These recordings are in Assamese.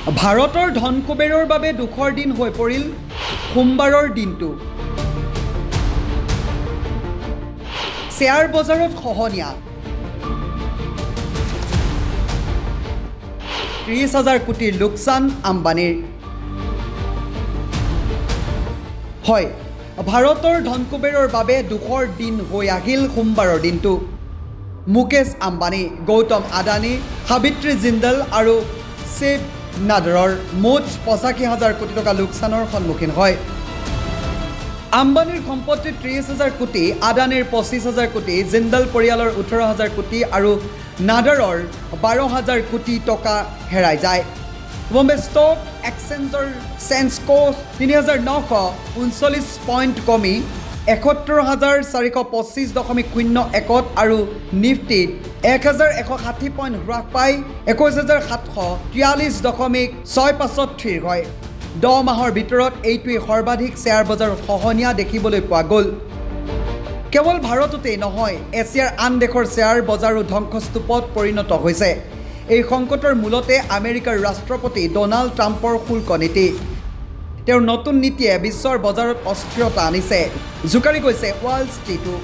ভাৰতৰ ধন কুবেৰৰ বাবে দুখৰ দিন হৈ পৰিল সোমবাৰৰ দিনটো। শ্বেয়াৰ বজাৰত খহনীয়া, 30,000 কোটিৰ লোকচান আম্বানীৰ। হয়, ভাৰতৰ ধন কুবেৰৰ বাবে দুখৰ দিন হৈ আহিল সোমবাৰৰ দিনটো। মুকেশ আম্বানী, গৌতম আদানী, সাবিত্ৰী জিন্দাল আৰু শিৱ নাদাৰৰ মুঠ 85,000 কোটি টকা লোকচানৰ সন্মুখীন হয়। আম্বানীৰ সম্পত্তি 30,000 কোটি, আদানীৰ 25,000 কোটি, জিন্দাল পৰিয়ালৰ 18,000 কোটি আৰু নাদাৰৰ 12,000 কোটি টকা হেৰাই যায়। বম্বে ষ্টক এক্সচেঞ্জৰ চেন্সকো 3,939 পইণ্ট কমি 71,425.01 আৰু নিফটিত 1,160 পইণ্ট হ্ৰাস পাই 21,743.65 থিৰ হয়। 10 মাহৰ ভিতৰত এইটোৱেই সৰ্বাধিক শ্বেয়াৰ বজাৰত খহনীয়া দেখিবলৈ পোৱা গ'ল। কেৱল ভাৰততেই নহয়, এছিয়াৰ আন দেশৰ শ্বেয়াৰ বজাৰো ধ্বংসস্তূপত পৰিণত হৈছে। এই সংকটৰ মূলতে আমেৰিকাৰ ৰাষ্ট্ৰপতি ডনাল্ড ট্ৰাম্পৰ শুল্ক নীতি। তেওঁৰ নতুন নীতিয়ে বিশ্বৰ বজাৰত অস্থিৰতা আনিছে, জোকাৰি গৈছে ৱাল ষ্ট্ৰীটো।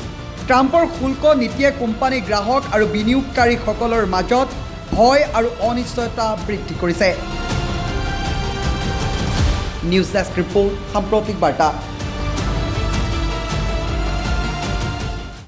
ট্ৰাম্পৰ শুল্ক নীতিয়ে কোম্পানী, গ্ৰাহক আৰু বিনিয়োগকাৰীসকলৰ মাজত ভয় আৰু অনিশ্চয়তা বৃদ্ধি কৰিছে। নিউজ ডেস্ক ৰিপোৰ্ট, সাম্প্ৰতিক বাৰ্তা।